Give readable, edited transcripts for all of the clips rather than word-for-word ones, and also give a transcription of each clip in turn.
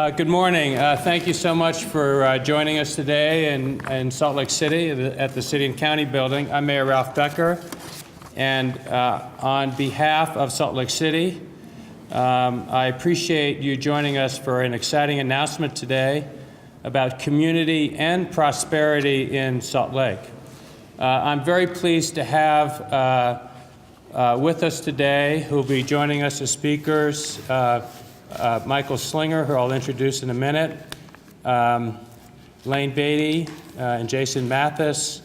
Good morning. Thank you so much for joining us today in Salt Lake City at the City and County Building. I'm Mayor Ralph Becker, and on behalf of Salt Lake City, I appreciate you joining us for an exciting announcement today about community and prosperity in Salt Lake. I'm very pleased to have with us today, who will be joining us as speakers, Michael Slinger, who I'll introduce in a minute, Lane Beatty and Jason Mathis,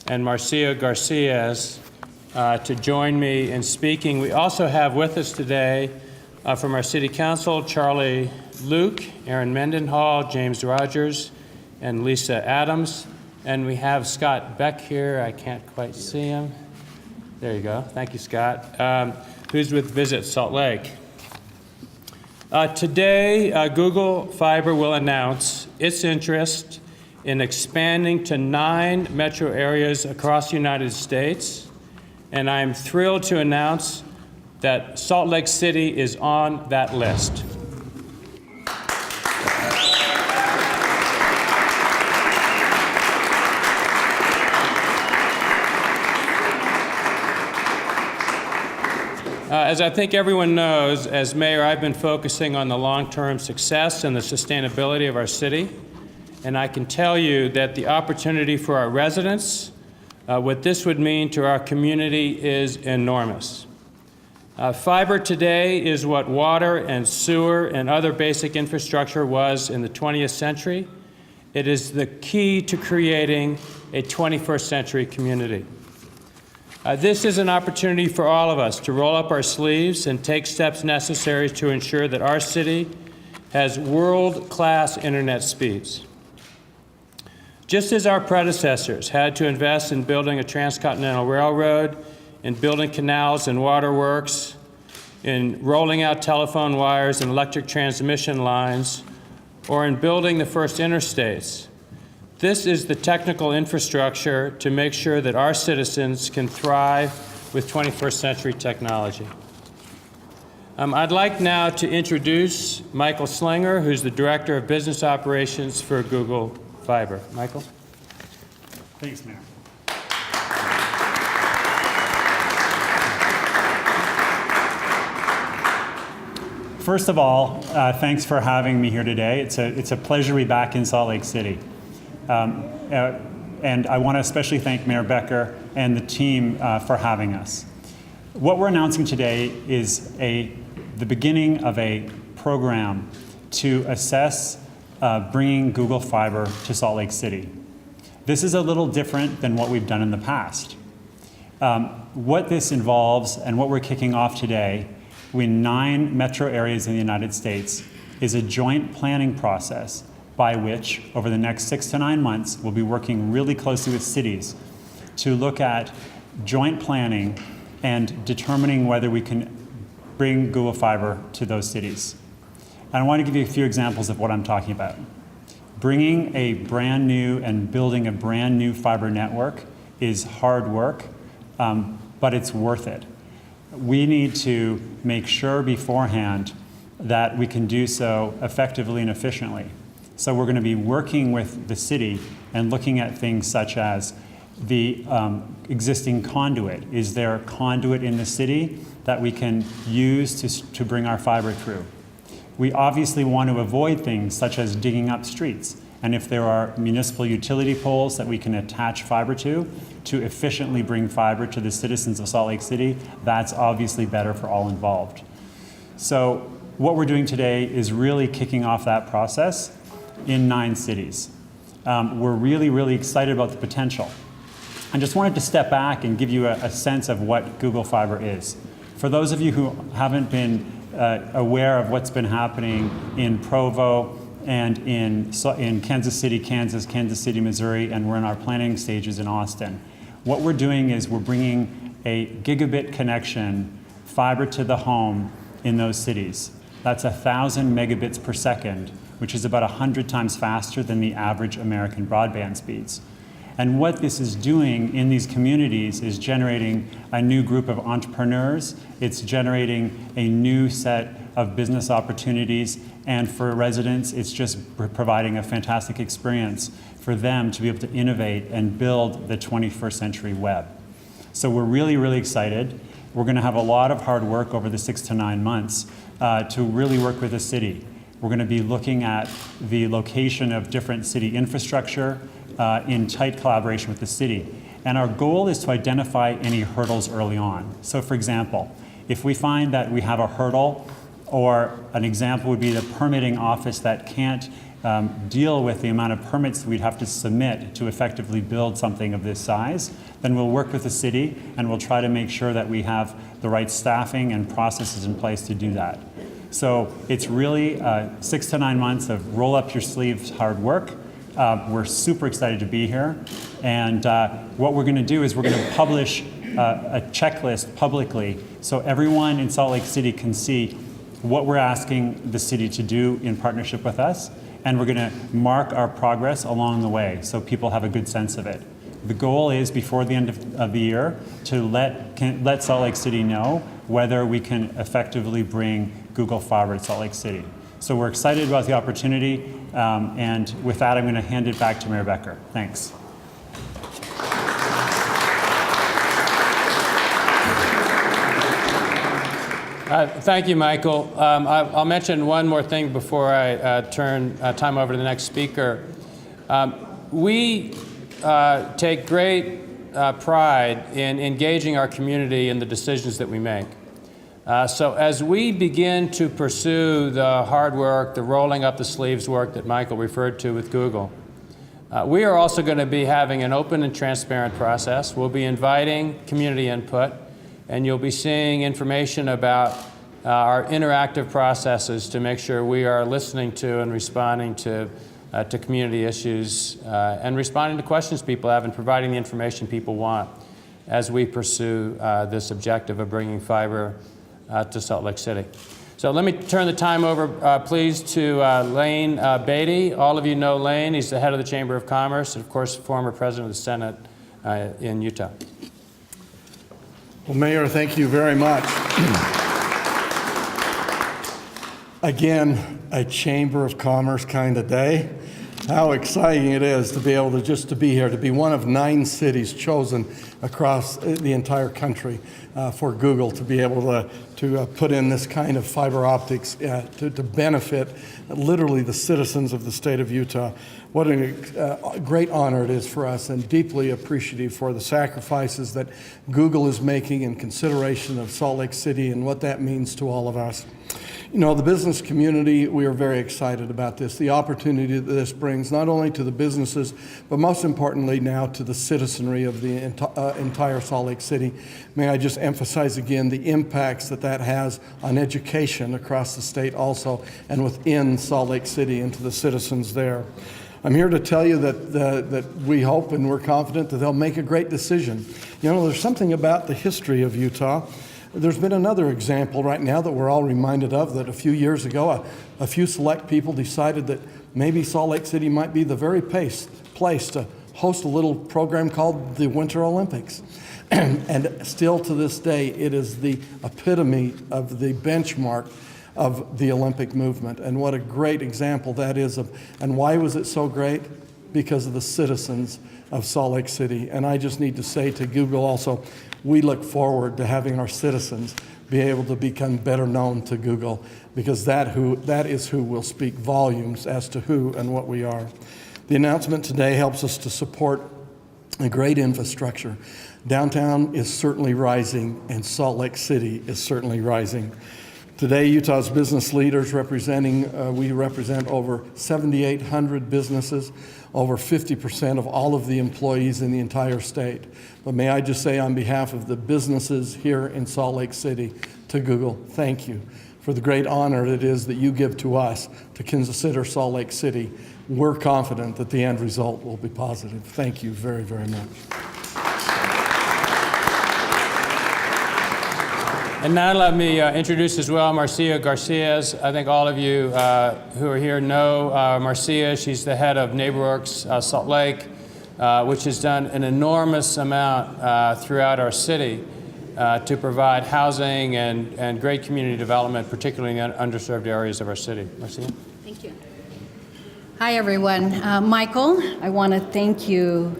and Marcia Garcias to join me in speaking. We also have with us today from our City Council, Charlie Luke, Aaron Mendenhall, James Rogers, and Lisa Adams. And we have Scott Beck here. I can't quite see him. There you go. Thank you, Scott. Who's with Visit Salt Lake. Today, Google Fiber will announce its interest in expanding to 9 metro areas across the United States. And I'm thrilled to announce that Salt Lake City is on that list. As I think everyone knows, as mayor, I've been focusing on the long-term success and the sustainability of our city. And I can tell you that the opportunity for our residents, what this would mean to our community, is enormous. Fiber today is what water and sewer and other basic infrastructure was in the 20th century. It is the key to creating a 21st century community. This is an opportunity for all of us to roll up our sleeves and take steps necessary to ensure that our city has world-class internet speeds. Just as our predecessors had to invest in building a transcontinental railroad, in building canals and waterworks, in rolling out telephone wires and electric transmission lines, or in building the first interstates, this is the technical infrastructure to make sure that our citizens can thrive with 21st century technology. I'd like now to introduce Michael Slinger, who's the Director of Business Operations for Google Fiber. Michael? Thanks, Mayor. First of all, thanks for having me here today. It's a pleasure to be back in Salt Lake City. And I want to especially thank Mayor Becker and the team for having us. What we're announcing today is the beginning of a program to assess bringing Google Fiber to Salt Lake City. This is a little different than what we've done in the past. What this involves and what we're kicking off today in 9 metro areas in the United States is a joint planning process by which, over the next 6 to 9 months, we'll be working really closely with cities to look at joint planning and determining whether we can bring Google Fiber to those cities. And I want to give you a few examples of what I'm talking about. Bringing a brand new and building a brand new fiber network is hard work, but it's worth it. We need to make sure beforehand that we can do so effectively and efficiently. So we're going to be working with the city and looking at things such as the existing conduit. Is there a conduit in the city that we can use to bring our fiber through? We obviously want to avoid things such as digging up streets. And if there are municipal utility poles that we can attach fiber to efficiently bring fiber to the citizens of Salt Lake City, that's obviously better for all involved. So what we're doing today is really kicking off that process in 9 cities. We're really, really excited about the potential. I just wanted to step back and give you a sense of what Google Fiber is. For those of you who haven't been aware of what's been happening in Provo and in Kansas City, Kansas City, Missouri, and we're in our planning stages in Austin, what we're doing is we're bringing a gigabit connection, fiber to the home in those cities. That's 1,000 megabits per second, which is about 100 times faster than the average American broadband speeds. And what this is doing in these communities is generating a new group of entrepreneurs. It's generating a new set of business opportunities, and for residents, it's just providing a fantastic experience for them to be able to innovate and build the 21st century web. So we're really, really excited. We're going to have a lot of hard work over the 6 to 9 months to really work with the city. We're going to be looking at the location of different city infrastructure in tight collaboration with the city. And our goal is to identify any hurdles early on. So for example, if we find that we have a hurdle, or an example would be the permitting office that can't deal with the amount of permits that we'd have to submit to effectively build something of this size, then we'll work with the city and we'll try to make sure that we have the right staffing and processes in place to do that. So it's really 6 to 9 months of roll up your sleeves hard work. We're super excited to be here. And what we're going to do is we're going to publish a checklist publicly so everyone in Salt Lake City can see what we're asking the city to do in partnership with us. And we're going to mark our progress along the way so people have a good sense of it. The goal is before the end of the year to let Salt Lake City know whether we can effectively bring Google Fiber to Salt Lake City. So we're excited about the opportunity, and with that I'm going to hand it back to Mayor Becker. Thanks. Thank you, Michael. I'll mention one more thing before I turn time over to the next speaker. We take great pride in engaging our community in the decisions that we make. So as we begin to pursue the hard work, the rolling up the sleeves work that Michael referred to with Google, we are also going to be having an open and transparent process. We'll be inviting community input, and you'll be seeing information about our interactive processes to make sure we are listening to and responding to community issues and responding to questions people have and providing the information people want as we pursue this objective of bringing fiber to Salt Lake City. So let me turn the time over, please, to Lane Beatty. All of you know Lane. He's the head of the Chamber of Commerce and, of course, former president of the Senate in Utah. Well, Mayor, thank you very much. Again, a Chamber of Commerce kind of day. How exciting it is to be able to just to be here, to be one of 9 cities chosen across the entire country for Google to be able to put in this kind of fiber optics to benefit literally the citizens of the state of Utah. What a great honor it is for us, and deeply appreciative for the sacrifices that Google is making in consideration of Salt Lake City and what that means to all of us. You know, the business community, we are very excited about this, the opportunity that this brings not only to the businesses, but most importantly now to the citizenry of the entire Salt Lake City. May I just emphasize again the impacts that that has on education across the state also, and within Salt Lake City and to the citizens there. I'm here to tell you that we hope and we're confident that they'll make a great decision. You know, there's something about the history of Utah. There's been another example right now that we're all reminded of, that a few years ago, a few select people decided that maybe Salt Lake City might be the very place to host a little program called the Winter Olympics. And still to this day, it is the epitome of the benchmark of the Olympic movement. And what a great example that is of, and why was it so great? Because of the citizens of Salt Lake City. And I just need to say to Google also, we look forward to having our citizens be able to become better known to Google, because that is who will speak volumes as to who and what we are. The announcement today helps us to support a great infrastructure. Downtown is certainly rising, and Salt Lake City is certainly rising. Today, Utah's business leaders we represent over 7,800 businesses, over 50% of all of the employees in the entire state. But may I just say on behalf of the businesses here in Salt Lake City to Google, thank you for the great honor it is that you give to us to consider Salt Lake City. We're confident that the end result will be positive. Thank you very, very much. And now let me introduce as well Marcia Garcias. I think all of you who are here know Marcia. She's the head of NeighborWorks Salt Lake, which has done an enormous amount throughout our city. to provide housing and great community development, particularly in the underserved areas of our city. Marcia? Thank you. Hi, everyone. Michael, I want to thank you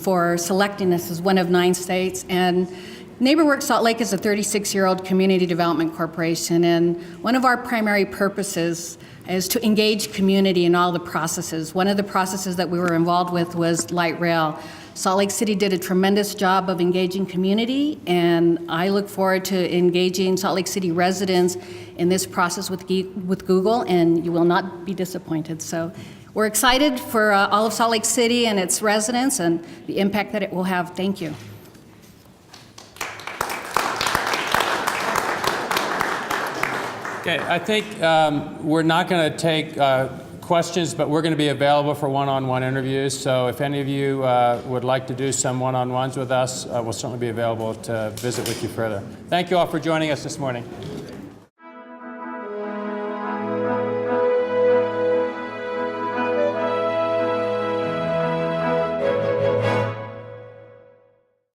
for selecting us as one of 9 states. And NeighborWorks Salt Lake is a 36-year-old community development corporation, and one of our primary purposes is to engage community in all the processes. One of the processes that we were involved with was light rail. Salt Lake City did a tremendous job of engaging community, and I look forward to engaging Salt Lake City residents in this process with Google, and you will not be disappointed. So we're excited for all of Salt Lake City and its residents and the impact that it will have. Thank you. Okay, I think we're not going to take questions, but we're going to be available for one-on-one interviews. So if any of you would like to do some one-on-ones with us, we'll certainly be available to visit with you further. Thank you all for joining us this morning.